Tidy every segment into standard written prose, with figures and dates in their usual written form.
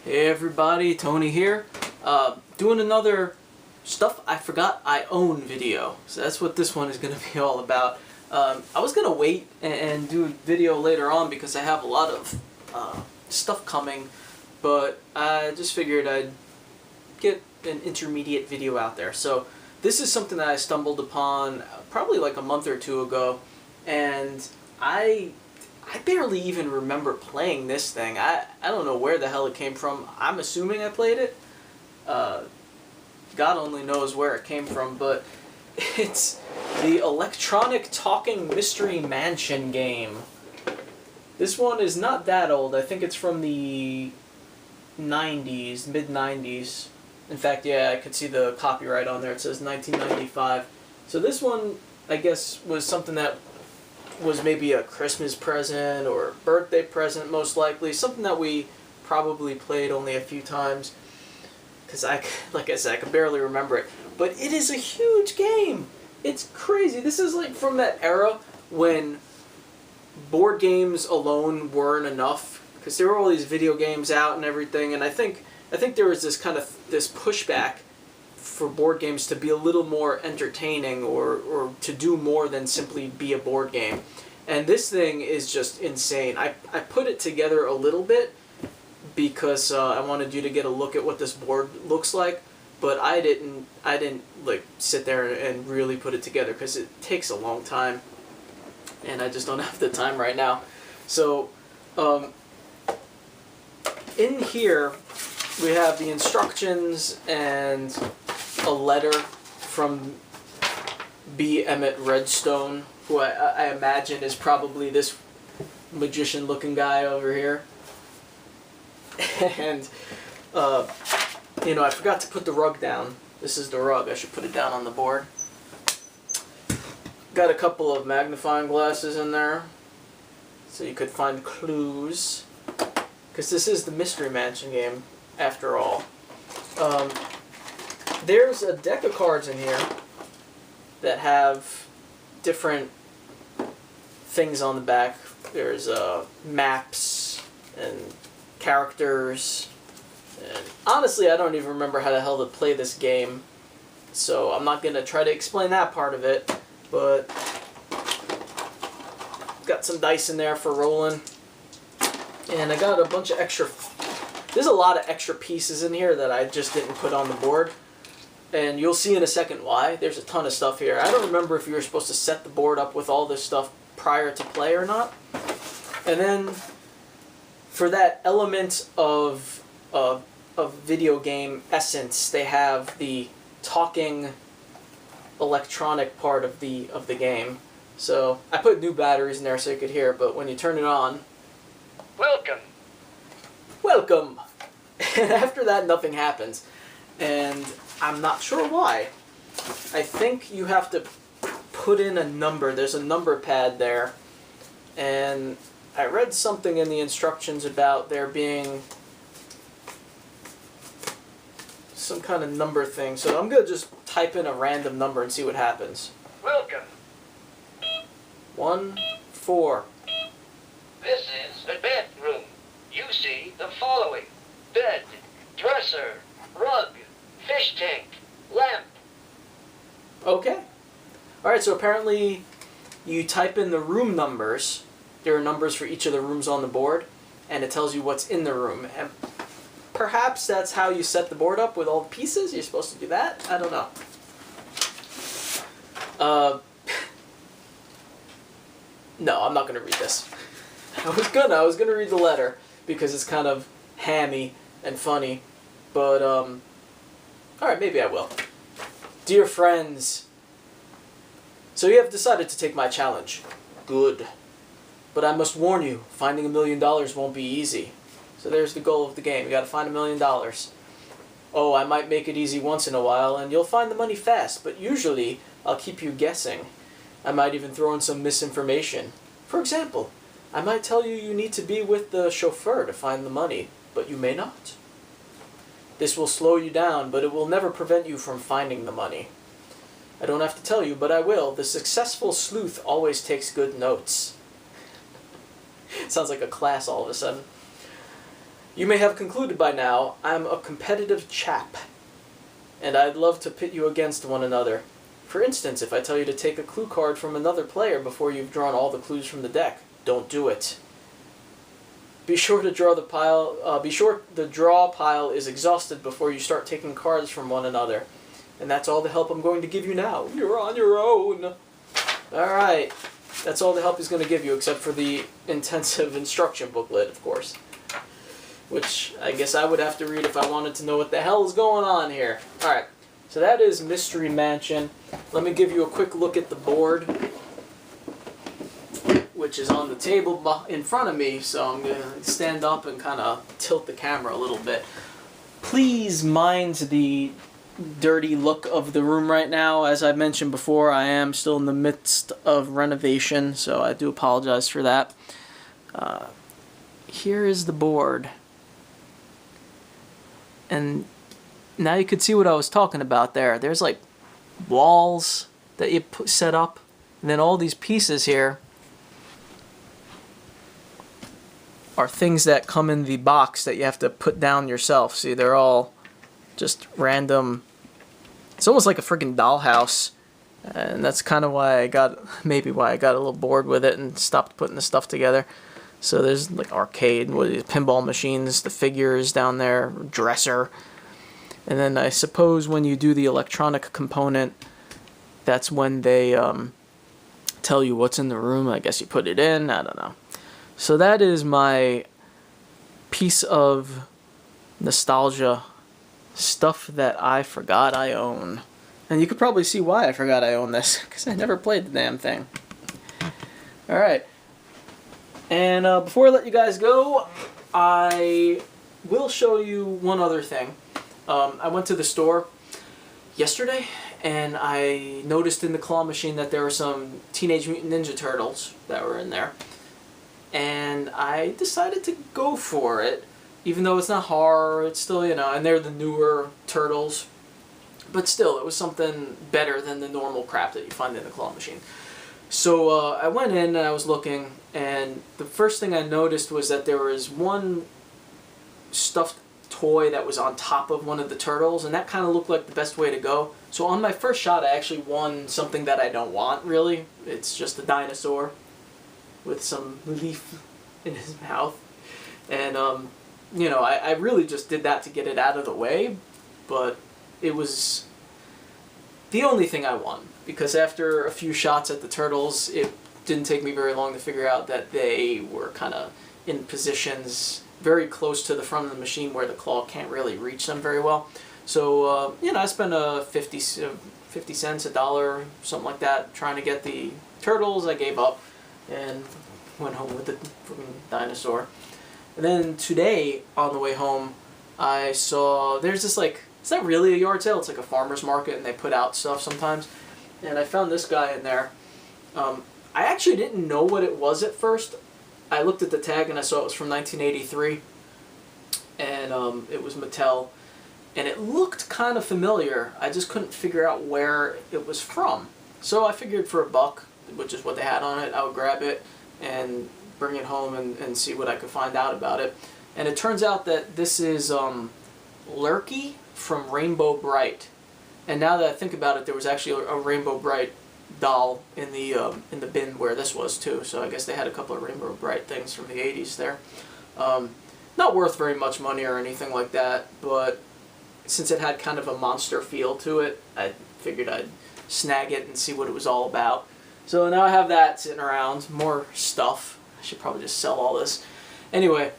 Hey everybody, Tony here. Doing another Stuff I Forgot I Own video. So that's what this one is going to be all about. I was going to wait and do a video later on because I have a lot of stuff coming, but I just figured I'd get an intermediate video out there. So this is something that I stumbled upon probably like a month or two ago, and I barely even remember playing this thing. I don't know where the hell it came from. I'm assuming I played it. God only knows where it came from, but it's the Electronic Talking Mystery Mansion game. This one is not that old. I think it's from the 90s, mid-90s. In fact, yeah, I could see the copyright on there. It says 1995. So this one, I guess, was something that was maybe a Christmas present or birthday present, most likely. Something that we probably played only a few times. Because like I said, I can barely remember it. But it is a huge game. It's crazy. This is like from that era when board games alone weren't enough. Because there were all these video games out and everything. And I think there was this kind of this pushback for board games to be a little more entertaining or to do more than simply be a board game. And this thing is just insane. I put it together a little bit because I wanted you to get a look at what this board looks like, but I didn't like sit there and really put it together because it takes a long time and I just don't have the time right now. So in here we have the instructions and a letter from B. Emmett Redstone, who I imagine is probably this magician-looking guy over here. And, you know, I forgot to put the rug down. This is the rug. I should put it down on the board. Got a couple of magnifying glasses in there, so you could find clues. Because this is the Mystery Mansion game, after all. There's a deck of cards in here that have different things on the back. There's maps and characters. And honestly, I don't even remember how the hell to play this game, so I'm not going to try to explain that part of it, but got some dice in there for rolling. And I got a bunch of extra... There's a lot of extra pieces in here that I just didn't put on the board. And you'll see in a second why. There's a ton of stuff here. I don't remember if you were supposed to set the board up with all this stuff prior to play or not. And then for that element of video game essence, they have the talking electronic part of the game. So I put new batteries in there so you could hear, but when you turn it on... Welcome. Welcome. And after that, nothing happens. And I'm not sure why. I think you have to put in a number. There's a number pad there. And I read something in the instructions about there being some kind of number thing. So I'm going to just type in a random number and see what happens. Welcome. 1, 4. This is the bedroom. You see the following: bed, dresser, rug, fish tank, lamp. Okay. Alright, so apparently you type in the room numbers. There are numbers for each of the rooms on the board, and it tells you what's in the room. And perhaps that's how you set the board up with all the pieces? You're supposed to do that? I don't know. No, I'm not going to read this. I was gonna read the letter because it's kind of hammy and funny, but alright, maybe I will. Dear friends, so you have decided to take my challenge. Good. But I must warn you, finding $1 million won't be easy. So there's the goal of the game. You gotta find $1 million. Oh, I might make it easy once in a while, and you'll find the money fast, but usually I'll keep you guessing. I might even throw in some misinformation. For example, I might tell you you need to be with the chauffeur to find the money, but you may not. This will slow you down, but it will never prevent you from finding the money. I don't have to tell you, but I will. The successful sleuth always takes good notes. Sounds like a class all of a sudden. You may have concluded by now, I'm a competitive chap, and I'd love to pit you against one another. For instance, if I tell you to take a clue card from another player before you've drawn all the clues from the deck, don't do it. Be sure the draw pile is exhausted before you start taking cards from one another. And that's all the help I'm going to give you now. You're on your own. Alright, that's all the help he's going to give you, except for the intensive instruction booklet, of course. Which I guess I would have to read if I wanted to know what the hell is going on here. Alright, so that is Mystery Mansion. Let me give you a quick look at the board, which is on the table in front of me, so I'm going to stand up and kind of tilt the camera a little bit. Please mind the dirty look of the room right now. As I mentioned before, I am still in the midst of renovation, so I do apologize for that. Here is the board. And now you could see what I was talking about there. There's like walls that you set up, and then all these pieces here are things that come in the box that you have to put down yourself. See, they're all just random. It's almost like a freaking dollhouse, and that's kind of why I got a little bored with it and stopped putting the stuff together. So there's like arcade, pinball machines, the figures down there, dresser. And then I suppose when you do the electronic component, that's when they tell you what's in the room. I guess you put it in, I don't know. So that is my piece of nostalgia, stuff that I forgot I own. And you could probably see why I forgot I own this, because I never played the damn thing. Alright. And before I let you guys go, I will show you one other thing. I went to the store yesterday, and I noticed in the claw machine that there were some Teenage Mutant Ninja Turtles that were in there. And I decided to go for it, even though it's not horror, it's still, you know, and they're the newer Turtles. But still, it was something better than the normal crap that you find in the claw machine. So I went in and I was looking, and the first thing I noticed was that there was one stuffed toy that was on top of one of the turtles, and that kind of looked like the best way to go. So on my first shot, I actually won something that I don't want, really. It's just a dinosaur with some leaf in his mouth. And, you know, I really just did that to get it out of the way, but it was the only thing I won. Because after a few shots at the turtles, it didn't take me very long to figure out that they were kind of in positions very close to the front of the machine where the claw can't really reach them very well. So, you know, I spent 50 cents, $1, something like that, trying to get the turtles. I gave up and went home with the freaking dinosaur. And then today, on the way home, I saw, there's this like, it's not really a yard sale, it's like a farmer's market, and they put out stuff sometimes. And I found this guy in there. I actually didn't know what it was at first. I looked at the tag and I saw it was from 1983. And it was Mattel. And it looked kind of familiar. I just couldn't figure out where it was from. So I figured for $1, which is what they had on it, I would grab it and bring it home and see what I could find out about it. And it turns out that this is Lurky from Rainbow Brite. And now that I think about it, there was actually a Rainbow Brite doll in the bin where this was too. So I guess they had a couple of Rainbow Brite things from the 80s there. Not worth very much money or anything like that, but since it had kind of a monster feel to it, I figured I'd snag it and see what it was all about. So now I have that sitting around, more stuff. I should probably just sell all this. Anyway,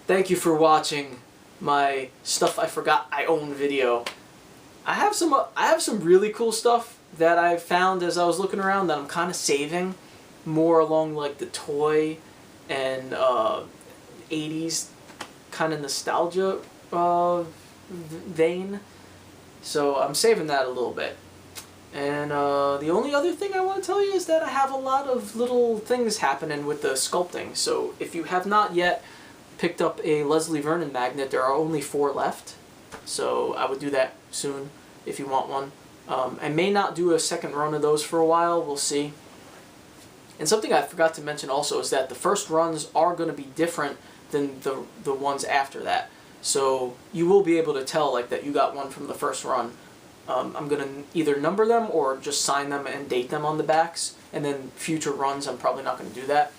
thank you for watching my Stuff I Forgot I Own video. I have some really cool stuff that I found as I was looking around that I'm kind of saving, more along like the toy and 80s kind of nostalgia vein. So I'm saving that a little bit. And the only other thing I want to tell you is that I have a lot of little things happening with the sculpting. So if you have not yet picked up a Leslie Vernon magnet, there are only 4 left. So I would do that soon if you want one. I may not do a second run of those for a while, we'll see. And something I forgot to mention also is that the first runs are going to be different than the ones after that. So you will be able to tell like that you got one from the first run. I'm gonna either number them or just sign them and date them on the backs, and then future runs I'm probably not gonna do that.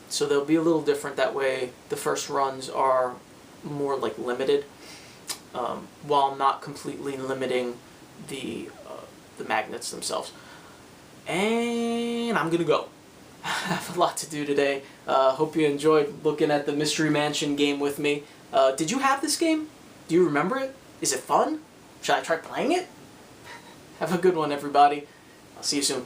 So they'll be a little different that way. The first runs are more like limited, while not completely limiting the magnets themselves. And I'm gonna go. I have a lot to do today. Hope you enjoyed looking at the Mystery Mansion game with me. Did you have this game? Do you remember it? Is it fun? Should I try playing it? Have a good one, everybody. I'll see you soon.